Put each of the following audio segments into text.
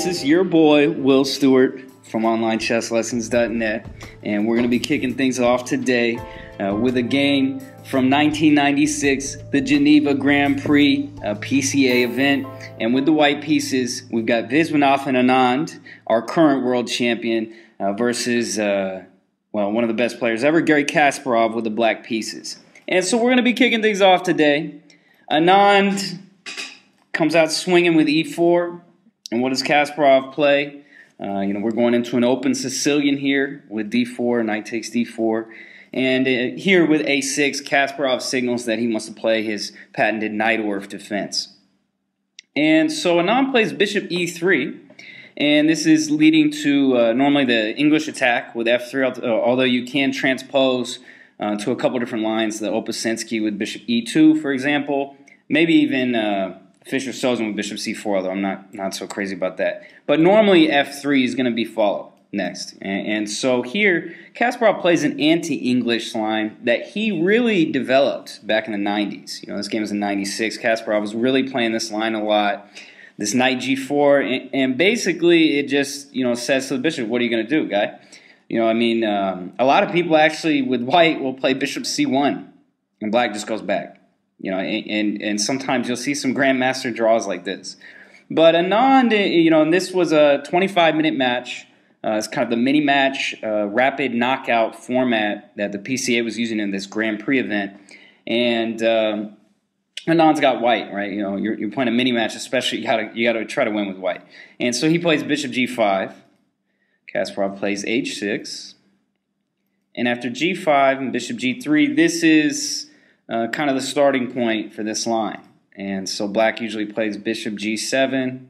This is your boy, Will Stewart from OnlineChessLessons.net, and we're going to be kicking things off today with a game from 1996, the Geneva Grand Prix PCA event. And with the white pieces, we've got Viswanathan Anand, our current world champion, versus, one of the best players ever, Garry Kasparov, with the black pieces. And so we're going to be kicking things off today. Anand comes out swinging with e4. And what does Kasparov play? We're going into an open Sicilian here with d4, knight takes d4. And here with a6, Kasparov signals that he wants to play his patented Najdorf defense. And so Anand plays bishop e3. And this is leading to normally the English attack with f3, although you can transpose to a couple different lines, the Opusensky with bishop e2, for example. Maybe even Fischer-Sozin with bishop c4, although I'm not so crazy about that. But normally f3 is going to be followed next. And so here, Kasparov plays an anti-English line that he really developed back in the 90s. This game was in 96. Kasparov was really playing this line a lot. This knight g4, and basically it just, says to the bishop, what are you going to do, guy? A lot of people actually with white will play bishop c1, and black just goes back. And sometimes you'll see some grandmaster draws like this. But Anand, and this was a 25-minute match. It's kind of the mini-match, rapid knockout format that the PCA was using in this Grand Prix event. And Anand's got white, right? You're playing a mini-match, especially you got to try to win with white. And so he plays bishop g5. Kasparov plays h6. And after g5 and bishop g3, this is kind of the starting point for this line. And so black usually plays bishop g7.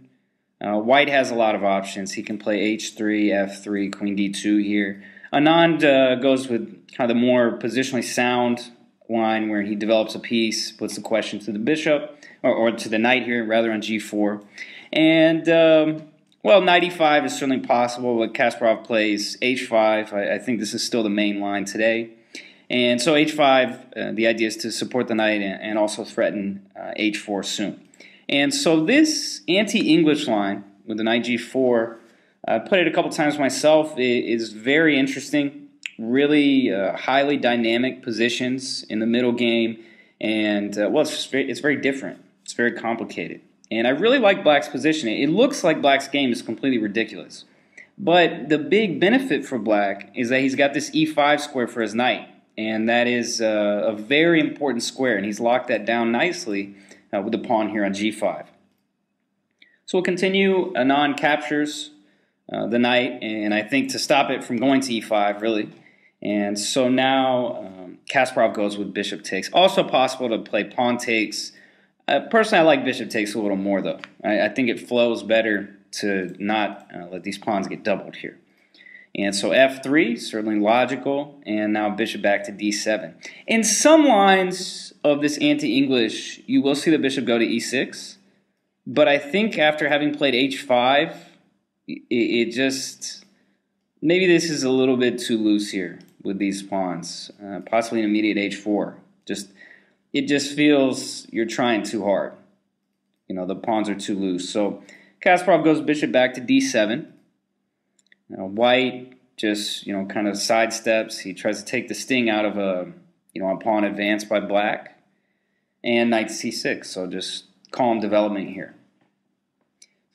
White has a lot of options. He can play h3, f3, queen d2 here. Anand goes with kind of the more positionally sound line where he develops a piece, puts the question to the bishop, or to the knight here, rather, on g4. And, knight e5 is certainly possible, but Kasparov plays h5. I think this is still the main line today. And so h5, the idea is to support the knight and also threaten h4 soon. And so this anti-English line with the knight g4, I played it a couple times myself. It is very interesting, really highly dynamic positions in the middle game. And, it's very different. It's very complicated. And I really like black's position. It looks like black's game is completely ridiculous. But the big benefit for black is that he's got this e5 square for his knight. And that is a very important square, and he's locked that down nicely with the pawn here on g5. So we'll continue. Anand captures the knight, and I think to stop it from going to e5, really. And so now Kasparov goes with bishop takes. Also possible to play pawn takes. Personally, I like bishop takes a little more, though. I think it flows better to not let these pawns get doubled here. And so f3, certainly logical, and now bishop back to d7. In some lines of this anti-English, you will see the bishop go to e6, but I think after having played h5, it just, maybe this is a little bit too loose here with these pawns, possibly an immediate h4. It just feels you're trying too hard. The pawns are too loose. So Kasparov goes bishop back to d7. Now, white just, kind of sidesteps. He tries to take the sting out of a pawn advance by black. And knight c6, so just calm development here.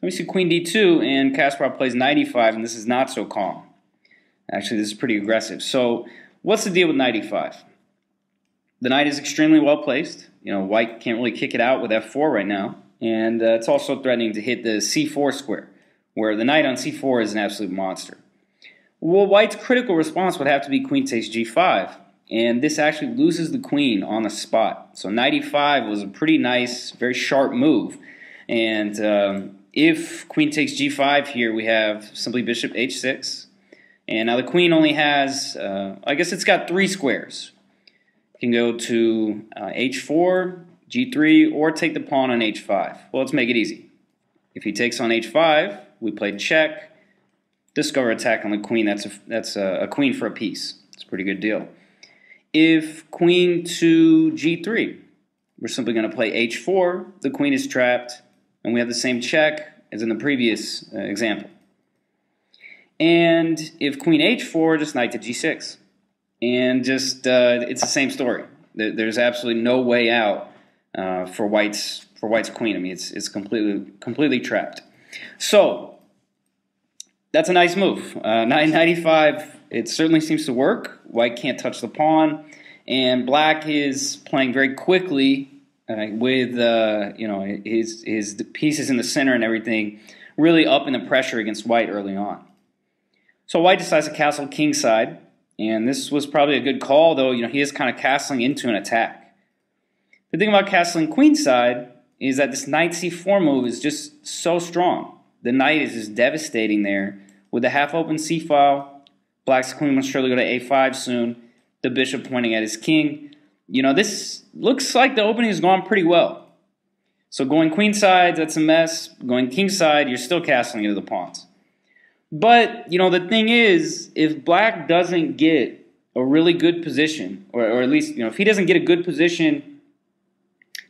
Let me see queen d2, and Kasparov plays knight e5, and this is not so calm. Actually, this is pretty aggressive. So what's the deal with knight e5? The knight is extremely well placed. White can't really kick it out with f4 right now. And it's also threatening to hit the c4 square, where the knight on c4 is an absolute monster. Well, white's critical response would have to be queen takes g5, and this actually loses the queen on the spot. So knight e5 was a pretty nice, very sharp move. And if queen takes g5 here, we have simply bishop h6. And now the queen only has, I guess it's got 3 squares. It can go to h4, g3, or take the pawn on h5. Well, let's make it easy. If he takes on h5, we play check, discover attack on the queen. That's a queen for a piece. It's a pretty good deal. If queen to g3, we're simply going to play h4. The queen is trapped, and we have the same check as in the previous example. And if queen h4, just knight to g6. And just it's the same story. There's absolutely no way out for white's queen. I mean, it's completely trapped. So that's a nice move. Knight e5. It certainly seems to work. White can't touch the pawn, and black is playing very quickly with you know, his pieces in the center and everything, really upping the pressure against white early on. So white decides to castle kingside, and this was probably a good call, though. You know, he is kind of castling into an attack. The thing about castling queenside is that this knight c4 move is just so strong. The knight is just devastating there with the half-open c-file. Black's queen must surely go to a5 soon. The bishop pointing at his king. You know, this looks like the opening has gone pretty well. So going queenside, that's a mess. Going kingside, you're still castling into the pawns. But, you know, the thing is, if black doesn't get a really good position, or at least, you know, if he doesn't get a good position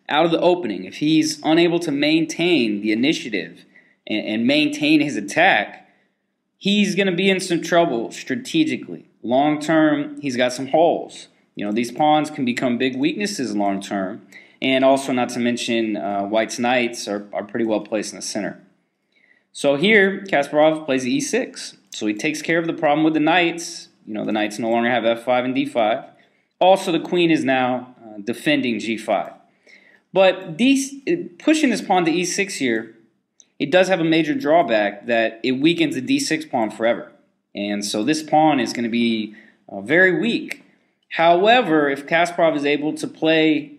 out of the opening, if he's unable to maintain the initiative and maintain his attack, he's going to be in some trouble strategically. Long term, he's got some holes. You know, these pawns can become big weaknesses long term. And also, not to mention, white's knights are pretty well placed in the center. So here, Kasparov plays e6. So he takes care of the problem with the knights. You know, the knights no longer have f5 and d5. Also, the queen is now defending g5. But pushing this pawn to e6 here, it does have a major drawback that it weakens the d6 pawn forever. And so this pawn is going to be very weak. However, if Kasparov is able to play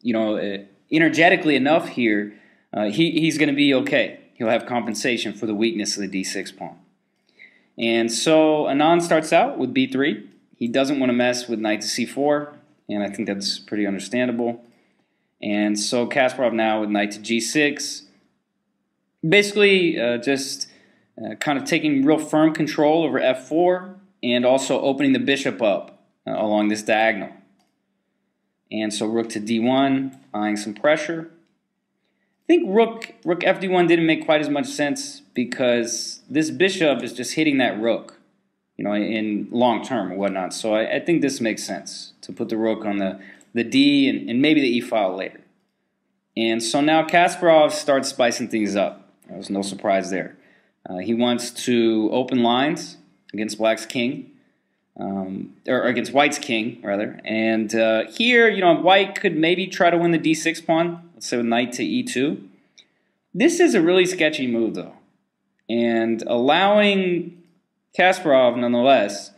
you know, energetically enough here, he's going to be okay. He'll have compensation for the weakness of the d6 pawn. And so Anand starts out with b3. He doesn't want to mess with knight to c4, and I think that's pretty understandable. And so Kasparov now with knight to g6. Basically, just kind of taking real firm control over f4 and also opening the bishop up along this diagonal. And so rook to d1, applying some pressure. I think rook fd1 didn't make quite as much sense because this bishop is just hitting that rook, you know, in long term or whatnot. So I think this makes sense to put the rook on the d and maybe the e file later. And so now Kasparov starts spicing things up. There's no surprise there. He wants to open lines against black's king, or against white's king, rather. And here, you know, white could maybe try to win the d6 pawn, let's say with knight to e2. This is a really sketchy move, though. And allowing Kasparov, nonetheless,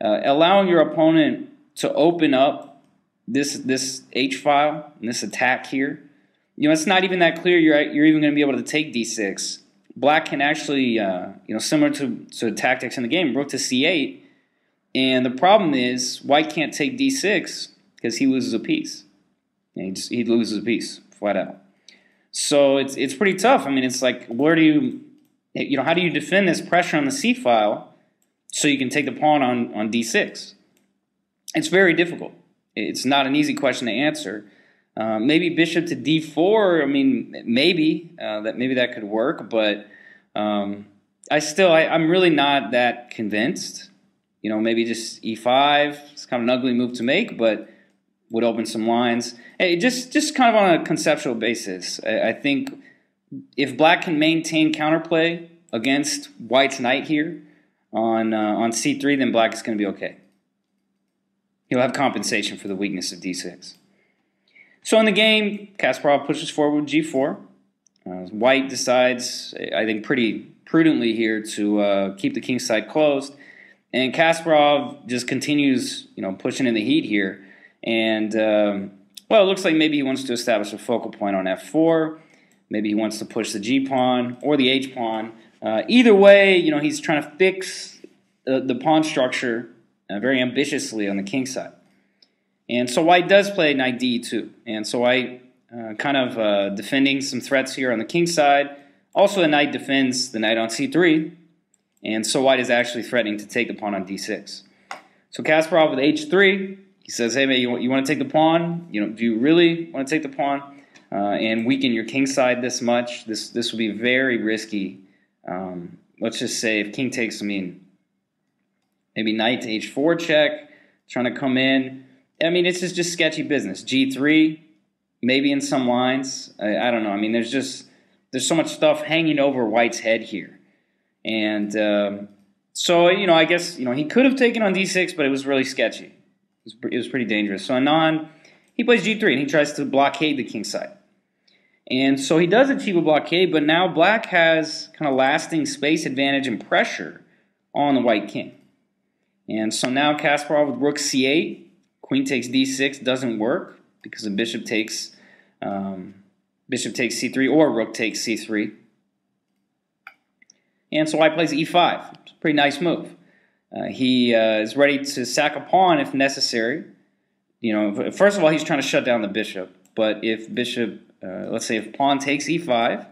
allowing your opponent to open up this h-file and this attack here, you know, it's not even that clear you're even going to be able to take d6. Black can actually, you know, similar to tactics in the game, rook to c8. And the problem is white can't take d6 because he loses a piece. And he loses a piece, flat out. So it's pretty tough. I mean, it's like, where do you know, how do you defend this pressure on the c file so you can take the pawn on d6? It's very difficult. It's not an easy question to answer. Maybe bishop to d4. I mean, maybe that could work, but I'm really not that convinced. You know, maybe just e5. It's kind of an ugly move to make, but would open some lines. Hey, just kind of on a conceptual basis, I think if black can maintain counterplay against white's knight here on c3, then black is going to be okay. He'll have compensation for the weakness of d6. So in the game, Kasparov pushes forward with g4. White decides, I think pretty prudently here, to keep the king side closed. And Kasparov just continues, you know, pushing in the heat here. And, well, it looks like maybe he wants to establish a focal point on f4. Maybe he wants to push the g-pawn or the h-pawn. Either way, you know, he's trying to fix the pawn structure very ambitiously on the king side. And so white does play knight d2. And so white kind of defending some threats here on the king side. Also, the knight defends the knight on c3. And so white is actually threatening to take the pawn on d6. So Kasparov with h3, he says, hey, man, you want to take the pawn? You know, do you really want to take the pawn? and weaken your king side this much. This would be very risky. Let's just say if king takes, I mean, maybe knight to h4 check, trying to come in. I mean, it's just sketchy business. g3, maybe in some lines. I don't know. I mean, there's so much stuff hanging over white's head here. And so, I guess, he could have taken on d6, but it was really sketchy. It was pretty dangerous. So Anand, he plays g3, and he tries to blockade the king side. And so he does achieve a blockade, but now black has kind of lasting space advantage and pressure on the white king. And so now Kasparov with rook c8, queen takes d6 doesn't work because the bishop takes c3 or rook takes c3. And so white plays e5. It's a pretty nice move. He is ready to sack a pawn if necessary. First of all, he's trying to shut down the bishop. But if bishop, let's say if pawn takes e5,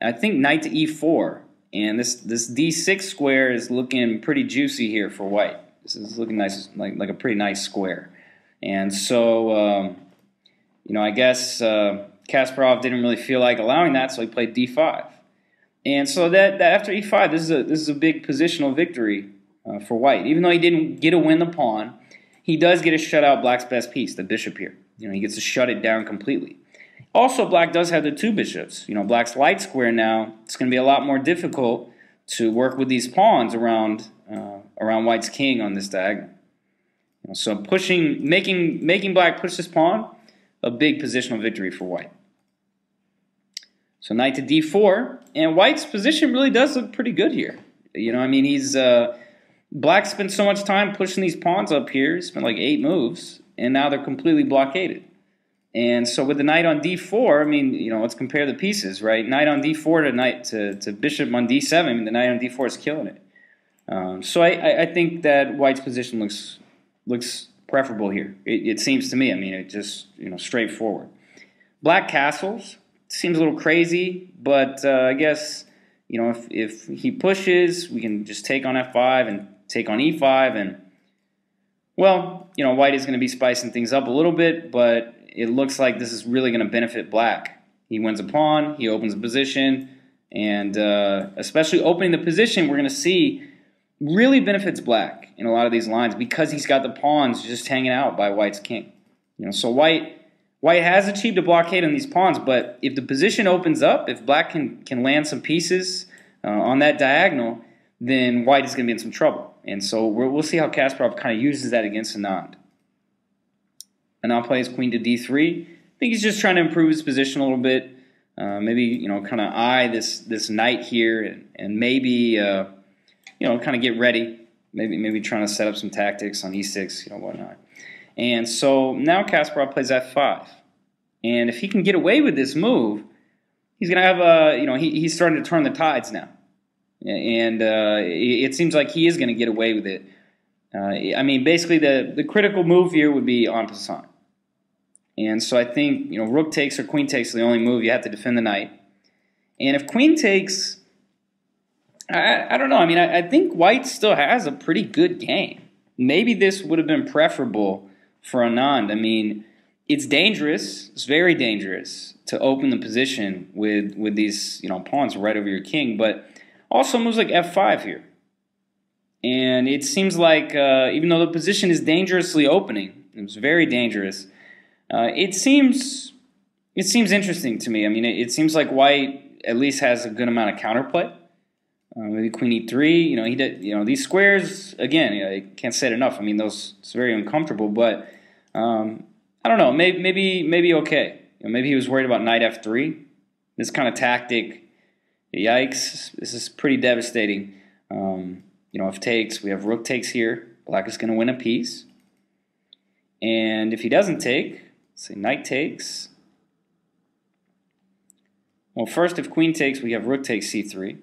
I think knight to e4. And this d6 square is looking pretty juicy here for white. This is looking nice, like a pretty nice square. And so, I guess Kasparov didn't really feel like allowing that, so he played d5. And so that after e5, this is a big positional victory for white. Even though he didn't get to win the pawn, he does get to shut out black's best piece, the bishop here. He gets to shut it down completely. Also, black does have the two bishops. Black's light square now, it's going to be a lot more difficult to work with these pawns around white's king on this diagonal. So making black push this pawn, a big positional victory for white. So knight to d4, and white's position really does look pretty good here. I mean, black spent so much time pushing these pawns up here, spent like 8 moves, and now they're completely blockaded. And so with the knight on d4, I mean, let's compare the pieces, right? Knight on d4 to bishop on d7, I mean, the knight on d4 is killing it. So I think that white's position looks preferable here. It seems to me. I mean, it just straightforward. Black castles seems a little crazy, but I guess if he pushes, we can just take on f5 and take on e5, and well, white is going to be spicing things up a little bit, but it looks like this is really going to benefit black. He wins a pawn, he opens a position, and especially opening the position, we're going to see really benefits black in a lot of these lines because he's got the pawns just hanging out by white's king. So white has achieved a blockade on these pawns, but if the position opens up, if black can land some pieces on that diagonal, then white is going to be in some trouble. And so we'll see how Kasparov kind of uses that against Anand. Anand plays queen to d3. I think he's just trying to improve his position a little bit. Maybe kind of eye this knight here, and maybe kind of get ready. Maybe trying to set up some tactics on e6, whatnot. And so now Kasparov plays f5. And if he can get away with this move, he's going to have he's starting to turn the tides now. And it seems like he is going to get away with it. I mean, basically the critical move here would be en passant. And so I think, rook takes or queen takes are the only move. You have to defend the knight. And if queen takes, I don't know. I mean, I think white still has a pretty good game. Maybe this would have been preferable for Anand. I mean, it's dangerous. It's very dangerous to open the position with these pawns right over your king. But also moves like f5 here. And it seems like even though the position is dangerously opening, it's very dangerous. It seems interesting to me. I mean, it seems like white at least has a good amount of counterplay. Maybe queen e3. He did. These squares again. I can't say it enough. I mean, it's very uncomfortable. But I don't know. Maybe okay. Maybe he was worried about knight f3. This kind of tactic. Yikes! This is pretty devastating. If takes, we have rook takes here. Black is going to win a piece. And if he doesn't take, say knight takes. Well, first, if queen takes, we have rook takes c3.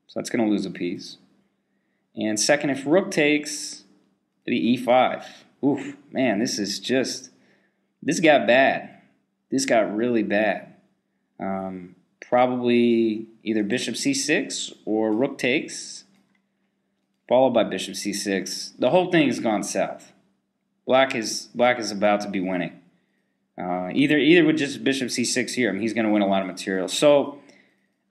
So that's going to lose a piece. And second, if rook takes, maybe e5. Oof, man, this got bad. This got really bad. Probably either bishop c6 or rook takes, followed by bishop c6. The whole thing has gone south. Black is about to be winning. Either with just bishop c6 here, I mean, he's going to win a lot of material. So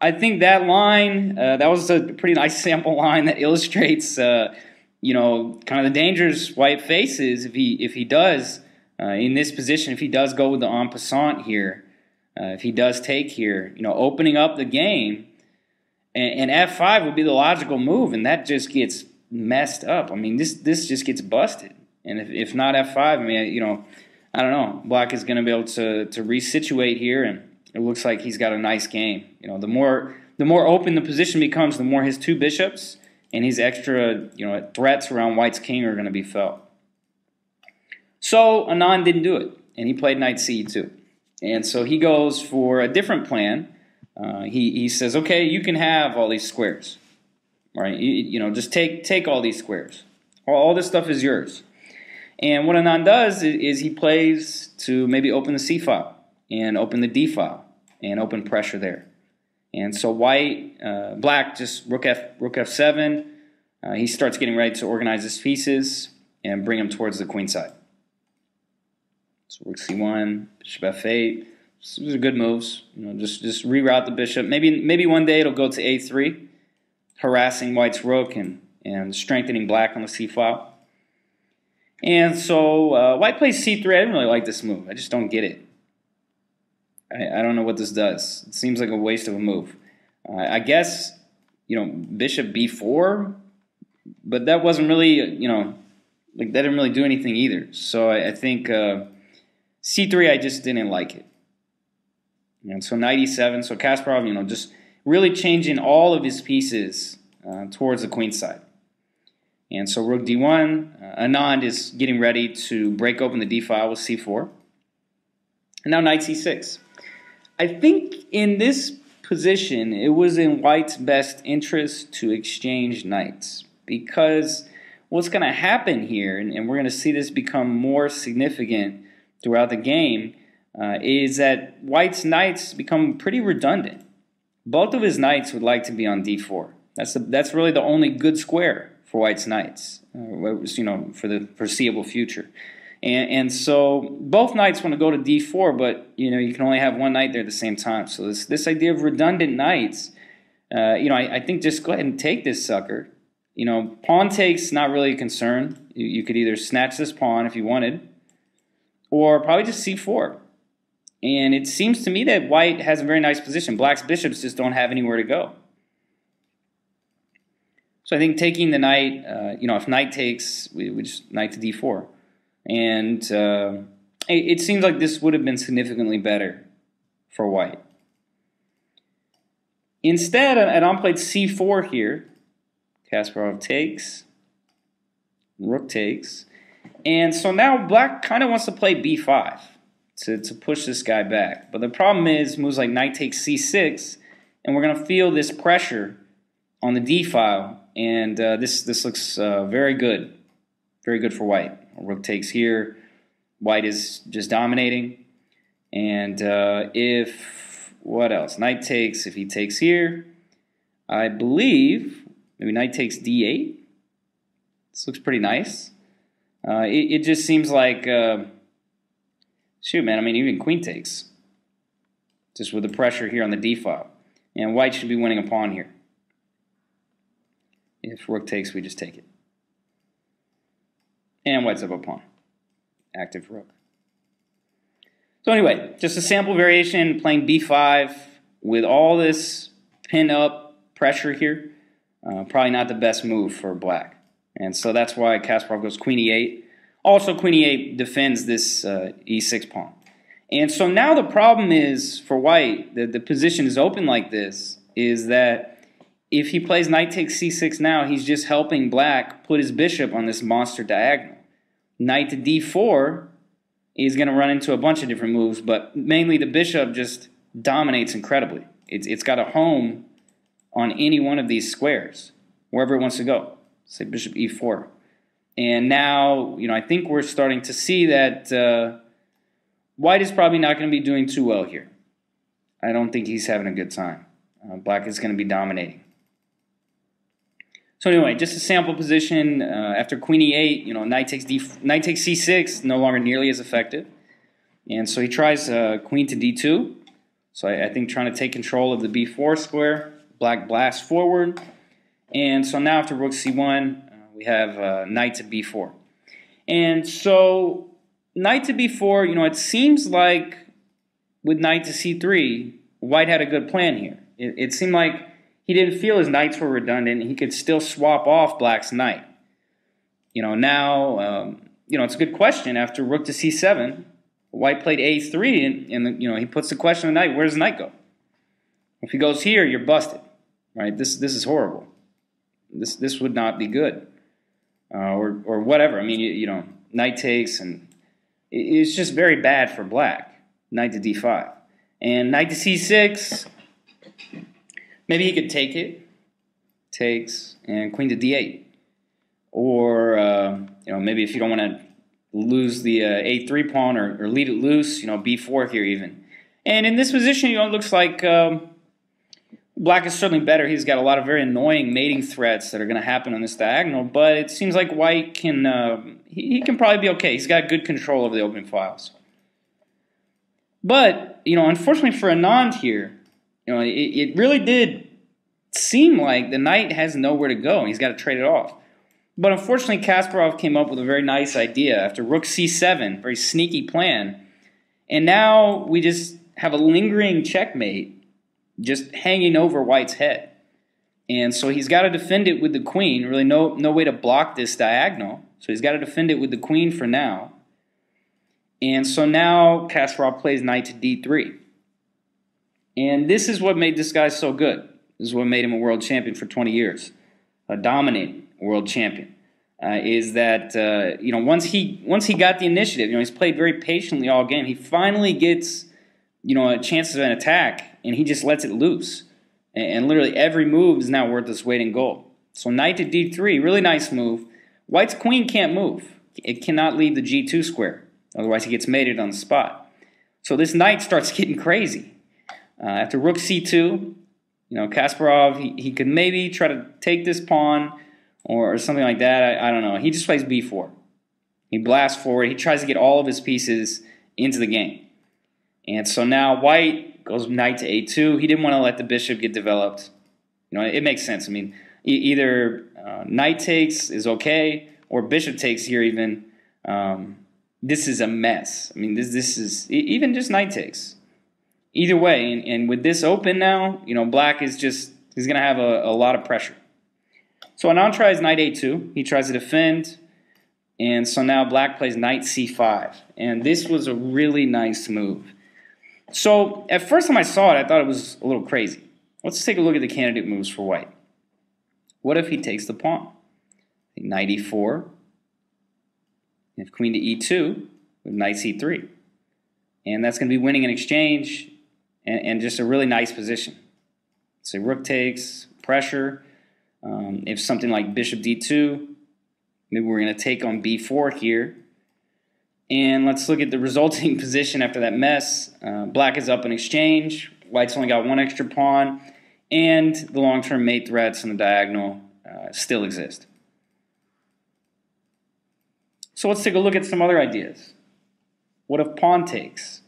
I think that line, that was a pretty nice sample line that illustrates, you know, kind of the dangers white faces if he does in this position. If he does go with the en passant here, if he does take here, you know, opening up the game, and f5 would be the logical move, and that just gets messed up. I mean, this just gets busted. And if not f5, I mean, you know, I don't know. Black is going to be able to resituate here, and it looks like he's got a nice game. You know, the more open the position becomes, the more his two bishops and his extra, you know, threats around white's king are going to be felt. So Anand didn't do it, and he played knight c2. And so he goes for a different plan. He says, okay, you can have all these squares, right? You know, just take all these squares. All this stuff is yours. And what Anand does is he plays to maybe open the c file and open the d file and open pressure there. And so black just rook f7. He starts getting ready to organize his pieces and bring them towards the queen side. So rook c1, bishop f8. These are good moves. You know, just reroute the bishop. Maybe one day it'll go to a3, harassing white's rook and strengthening black on the c file. And so white plays c3. I didn't really like this move. I just don't get it. I don't know what this does. It seems like a waste of a move. I guess, you know, bishop b4, but that wasn't really, you know, like that didn't really do anything either. So I think c3, I just didn't like it. And so knight e7. So Kasparov, you know, just really changing all of his pieces towards the queen side. And so rook d1, Anand is getting ready to break open the d file with c4. And now knight c6. I think in this position, it was in white's best interest to exchange knights, because what's going to happen here, and we're going to see this become more significant throughout the game, is that white's knights become pretty redundant. Both of his knights would like to be on d4. That's really the only good square for white's knights, you know, for the foreseeable future. And so both knights want to go to d4, but you know, you can only have one knight there at the same time. So this idea of redundant knights, you know, I think just go ahead and take this sucker. You know, pawn takes, not really a concern. You could either snatch this pawn if you wanted, or probably just c4. And it seems to me that white has a very nice position. Black's bishops just don't have anywhere to go. So I think taking the knight, you know, if knight takes, we just knight to d4. And it seems like this would have been significantly better for white. Instead, Anand played c4 here. Kasparov takes. Rook takes. And so now black kind of wants to play b5 to push this guy back. But the problem is moves like knight takes c6, and we're going to feel this pressure on the d file. And this looks very good. Very good for white. Rook takes here. White is just dominating. And what else? Knight takes, if he takes here, I believe, maybe knight takes d8. This looks pretty nice. It just seems like, shoot, man, I mean, even queen takes. Just with the pressure here on the d file. And white should be winning a pawn here. If rook takes, we just take it. And white's up a pawn. Active rook. So anyway, just a sample variation, playing b5 with all this pin-up pressure here. Probably not the best move for black. And so that's why Kasparov goes queen e8. Also, queen e8 defends this e6 pawn. And so now the problem is, for white, the position is open like this, is that if he plays knight takes c6 now, he's just helping black put his bishop on this monster diagonal. Knight to d4 is going to run into a bunch of different moves, but mainly the bishop just dominates incredibly. It's got a home on any one of these squares, wherever it wants to go. Say bishop e4. And now, you know, I think we're starting to see that white is probably not going to be doing too well here. I don't think he's having a good time. Black is going to be dominating. So anyway, just a sample position after queen e8. You know, knight takes c6, no longer nearly as effective. And so he tries queen to d2. So I think trying to take control of the b4 square. Black blasts forward. And so now after rook c1, we have knight to b4. And so knight to b4, you know, it seems like with knight to c3, white had a good plan here. It seemed like he didn't feel his knights were redundant. He could still swap off black's knight. You know, now, you know, it's a good question. After rook to c7, white played a3, and you know, he puts the question of the knight, where does the knight go? If he goes here, you're busted, right? This is horrible. This would not be good, or whatever. I mean, you know, knight takes, and it's just very bad for black. Knight to d5, and knight to c6. Maybe he could take it, takes, and queen to d8, or you know, maybe if you don't want to lose the a3 pawn or leave it loose, you know, b4 here even. And in this position, you know, it looks like black is certainly better. He's got a lot of very annoying mating threats that are going to happen on this diagonal, but it seems like white can he can probably be okay. He's got good control over the opening files. But, you know, unfortunately for Anand here, you know, it really did seem like the knight has nowhere to go and he's got to trade it off. But unfortunately, Kasparov came up with a very nice idea after rook c7, very sneaky plan. And now we just have a lingering checkmate just hanging over white's head. And so he's got to defend it with the queen. Really no way to block this diagonal. So he's got to defend it with the queen for now. And so now Kasparov plays knight to d3. And this is what made this guy so good. This is what made him a world champion for 20 years. A dominating world champion. Is that, you know, once he got the initiative, you know, he's played very patiently all game. He finally gets, you know, a chance of an attack, and he just lets it loose. And literally every move is now worth its weight in gold. So knight to d3, really nice move. White's queen can't move. It cannot leave the g2 square. Otherwise, he gets mated on the spot. So this knight starts getting crazy. After rook c2, you know, Kasparov, he could maybe try to take this pawn or something like that. I don't know. He just plays b4. He blasts forward. He tries to get all of his pieces into the game. And so now white goes knight to a2. He didn't want to let the bishop get developed. You know, it makes sense. I mean, either knight takes is okay, or bishop takes here even. This is a mess. I mean, this is even just knight takes. Either way, and with this open now, you know, black is just, he's going to have a lot of pressure. So Anand tries knight a2. He tries to defend. And so now black plays knight c5. And this was a really nice move. So at first time I saw it, I thought it was a little crazy. Let's take a look at the candidate moves for white. What if he takes the pawn? Knight e4. If queen to e2 with knight c3. And that's going to be winning an exchange and just a really nice position. So rook takes, pressure. If something like bishop d2, maybe we're going to take on b4 here. And let's look at the resulting position after that mess. Black is up in exchange. White's only got one extra pawn. And the long-term mate threats on the diagonal still exist. So let's take a look at some other ideas. What if pawn takes?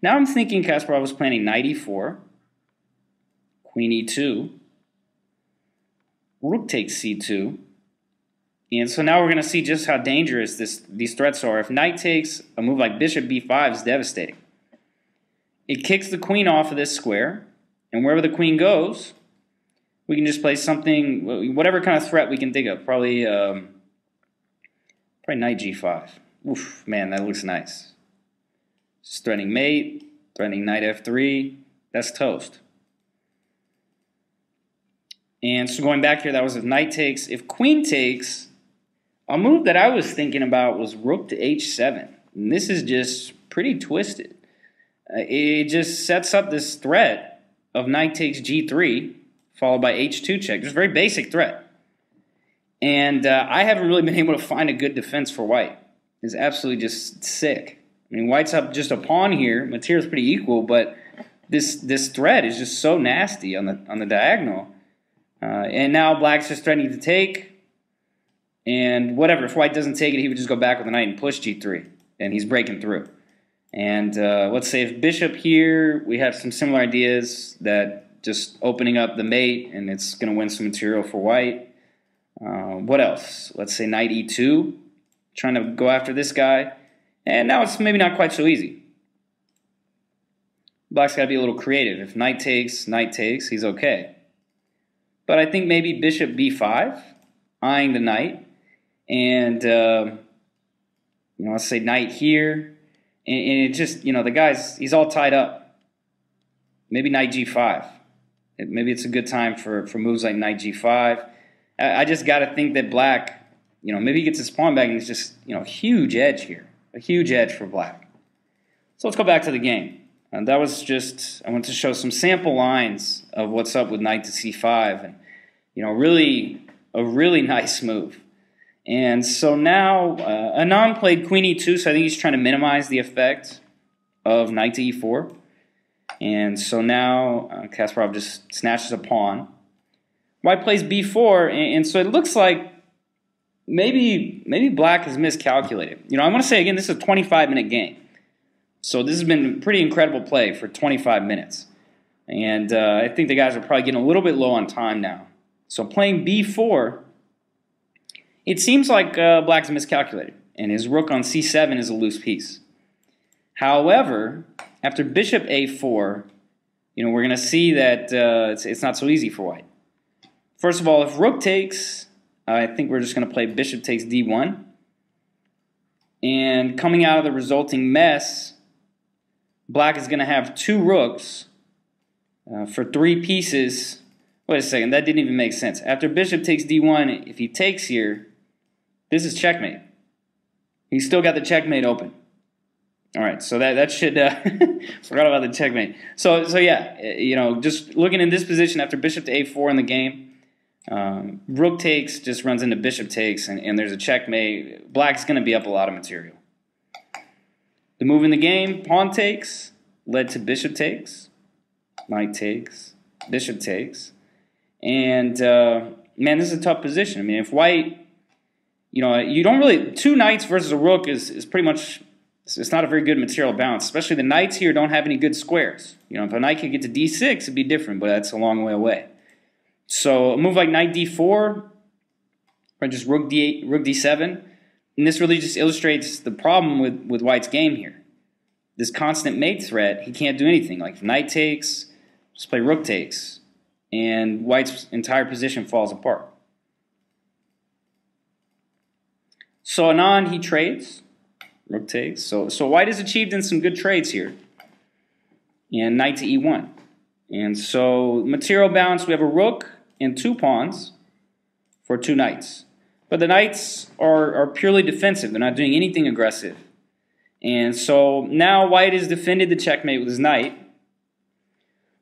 Now I'm thinking Kasparov was planning knight e4, queen e2, rook takes c2, and so now we're going to see just how dangerous these threats are. If knight takes, a move like bishop b5 is devastating. It kicks the queen off of this square, and wherever the queen goes, we can just play something, whatever kind of threat we can think of. Probably knight g5. Oof, man, that looks nice. Just threatening mate, threatening knight f3. That's toast. And so going back here, that was if knight takes. If queen takes, a move that I was thinking about was rook to h7. And this is just pretty twisted. It just sets up this threat of knight takes g3, followed by h2 check. Just a very basic threat. And I haven't really been able to find a good defense for white. It's absolutely just sick. I mean, white's up just a pawn here. Material's pretty equal, but this threat is just so nasty on the diagonal. And now black's just threatening to take. And whatever, if white doesn't take it, he would just go back with the knight and push g3. And he's breaking through. And let's say if bishop here, we have some similar ideas that just opening up the mate and it's going to win some material for white. What else? Let's say knight e2, trying to go after this guy. And now it's maybe not quite so easy. Black's got to be a little creative. If knight takes, he's okay. But I think maybe bishop b5, eyeing the knight. And, let's say knight here. And it just, the guy's, he's all tied up. Maybe knight g5. Maybe it's a good time for moves like knight g5. I just got to think that black, maybe he gets his pawn back and it's just, huge edge here. A huge edge for black. So let's go back to the game. And that was just, I want to show some sample lines of what's up with knight to c5. And, really, a really nice move. And so now, Anand played queen e2, so I think he's trying to minimize the effect of knight to e4. And so now, Kasparov just snatches a pawn. White plays b4, and so it looks like maybe black has miscalculated. I want to say again, this is a 25-minute game. So this has been a pretty incredible play for 25 minutes. And I think the guys are probably getting a little bit low on time now. So playing b4, it seems like black's miscalculated. And his rook on c7 is a loose piece. However, after bishop a4, we're going to see that it's not so easy for white. First of all, if rook takes, I think we're just going to play bishop takes d1. And coming out of the resulting mess, black is going to have two rooks for three pieces. Wait a second, that didn't even make sense. After bishop takes d1, if he takes here, this is checkmate. He's still got the checkmate open. All right, so that should forgot about the checkmate. So yeah, just looking in this position after bishop to a4 in the game, rook takes just runs into bishop takes, and there's a checkmate. Black's going to be up a lot of material. The move in the game, pawn takes, led to bishop takes, knight takes, bishop takes. And, man, this is a tough position. I mean, if white, you don't really, two knights versus a rook is pretty much, it's not a very good material balance. Especially the knights here don't have any good squares. If a knight could get to d6, it'd be different, but that's a long way away. So a move like knight d4, or just rook d8, rook d7, and this really just illustrates the problem with white's game here. This constant mate threat, he can't do anything. Like if knight takes, just play rook takes, and white's entire position falls apart. So Anand, he trades, rook takes. So white has achieved in some good trades here. And knight to e1. And so material balance, we have a rook and two pawns for two knights. But the knights are purely defensive. They're not doing anything aggressive. And so now white has defended the checkmate with his knight.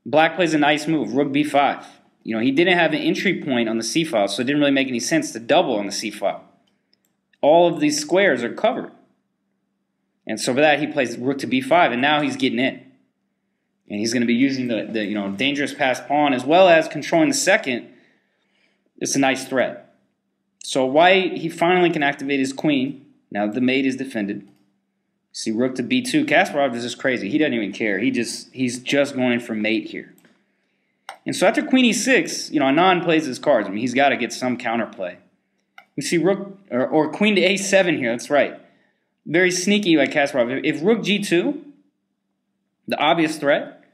Black plays a nice move, rook b5. He didn't have an entry point on the c file, so it didn't really make any sense to double on the c file. All of these squares are covered. And so for that, he plays rook to b5, and now he's getting in. And he's going to be using the dangerous passed pawn as well as controlling the second. It's a nice threat. So white, he finally can activate his queen. Now the mate is defended. See rook to b2. Kasparov is just crazy. He doesn't even care. He's just going for mate here. And so after queen e6, Anand plays his cards. I mean, he's got to get some counterplay. We see rook or queen to a7 here. That's right. Very sneaky by Kasparov. If rook g2, the obvious threat,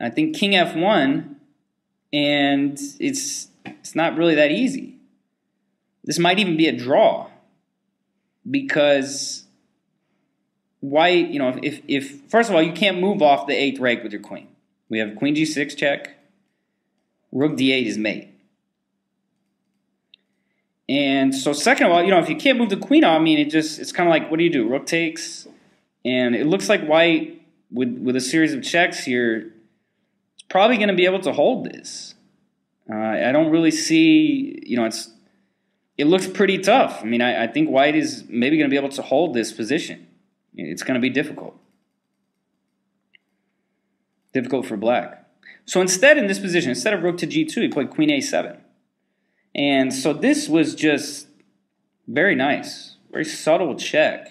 I think king f1, and it's not really that easy. This might even be a draw because white, if first of all, you can't move off the 8th rank with your queen. We have queen g6 check, rook d8 is mate. And so second of all, if you can't move the queen off, I mean, it's kind of like, what do you do? Rook takes, and it looks like white, with a series of checks here, is probably going to be able to hold this. I don't really see, it looks pretty tough. I mean, I think white is maybe going to be able to hold this position. It's going to be difficult. Difficult for black. So instead, in this position, instead of rook to g2, he played queen a7. And so this was just very nice. Very subtle check.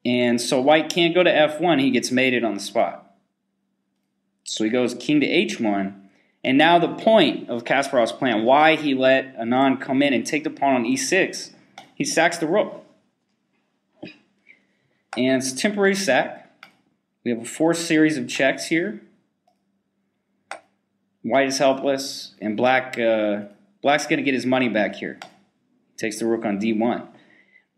And so white can't go to f1. He gets mated on the spot. So he goes king to h1. And now the point of Kasparov's plan, why he let Anand come in and take the pawn on e6, he sacks the rook. And it's a temporary sack. We have a forced series of checks here. White is helpless, and black's going to get his money back here. He takes the rook on d1.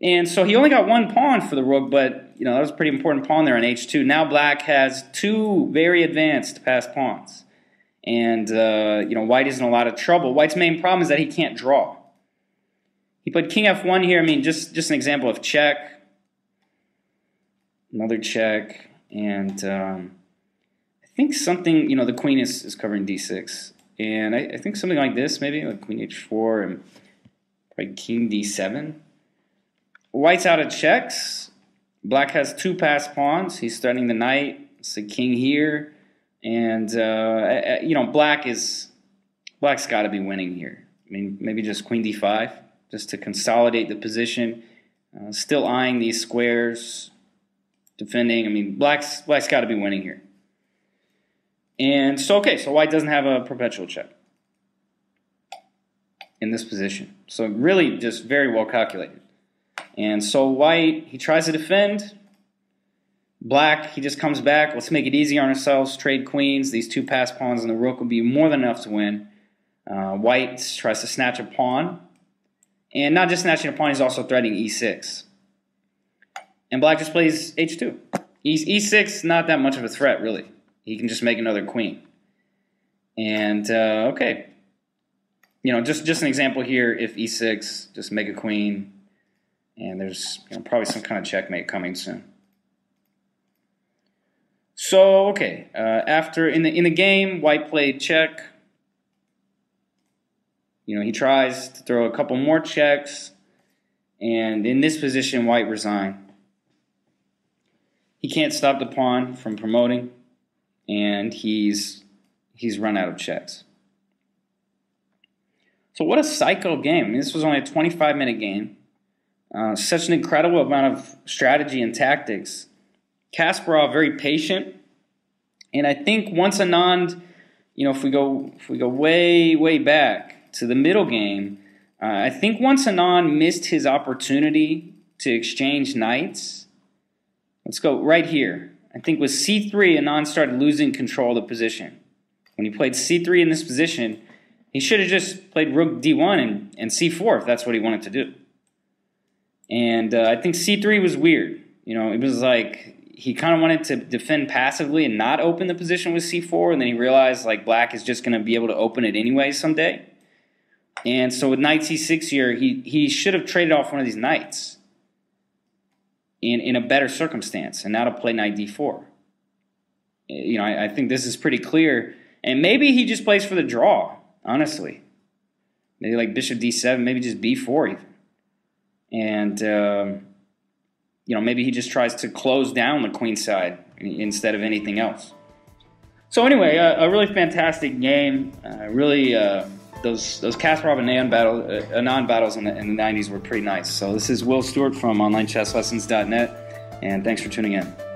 And so he only got one pawn for the rook, but that was a pretty important pawn there on h2. Now black has two very advanced passed pawns. And, white is in a lot of trouble. White's main problem is that he can't draw. He played king f1 here. I mean, just an example of check. Another check. And I think something, the queen is covering d6. And I think something like this, maybe, like queen h4 and probably king d7. White's out of checks. Black has two passed pawns. He's threatening the knight. It's the king here. And, black's got to be winning here. I mean, maybe just queen d5, just to consolidate the position. Still eyeing these squares, defending. I mean, black's got to be winning here. And so white doesn't have a perpetual check in this position. So really just very well calculated. And so white, he tries to defend. Black, he just comes back. Let's make it easy on ourselves. Trade queens. These two passed pawns and the rook will be more than enough to win. White tries to snatch a pawn. And not just snatching a pawn, he's also threatening e6. And black just plays h2. E6, not that much of a threat, really. He can just make another queen. And, just an example here. If e6, just make a queen. And there's probably some kind of checkmate coming soon. So, after in the game, white played check. He tries to throw a couple more checks. And in this position, white resigned. He can't stop the pawn from promoting. And he's run out of checks. So what a psycho game. I mean, this was only a 25-minute game. Such an incredible amount of strategy and tactics. Kasparov very patient, and I think once Anand, if we go way back to the middle game, I think once Anand missed his opportunity to exchange knights. Let's go right here. I think with c3, Anand started losing control of the position. When he played c3 in this position, he should have just played rook d1 and c4 if that's what he wanted to do. And I think c3 was weird. It was like he kind of wanted to defend passively and not open the position with c4, and then he realized black is just going to be able to open it anyway someday. And so with knight c6 here, he should have traded off one of these knights in a better circumstance, and now to play knight d4. I think this is pretty clear, and maybe he just plays for the draw, honestly. Maybe like bishop d7, maybe just b4 even. And, maybe he just tries to close down the queen side instead of anything else. So anyway, a really fantastic game. Those Kasparov and Anand battles in the 90s were pretty nice. So this is Will Stewart from OnlineChessLessons.net, and thanks for tuning in.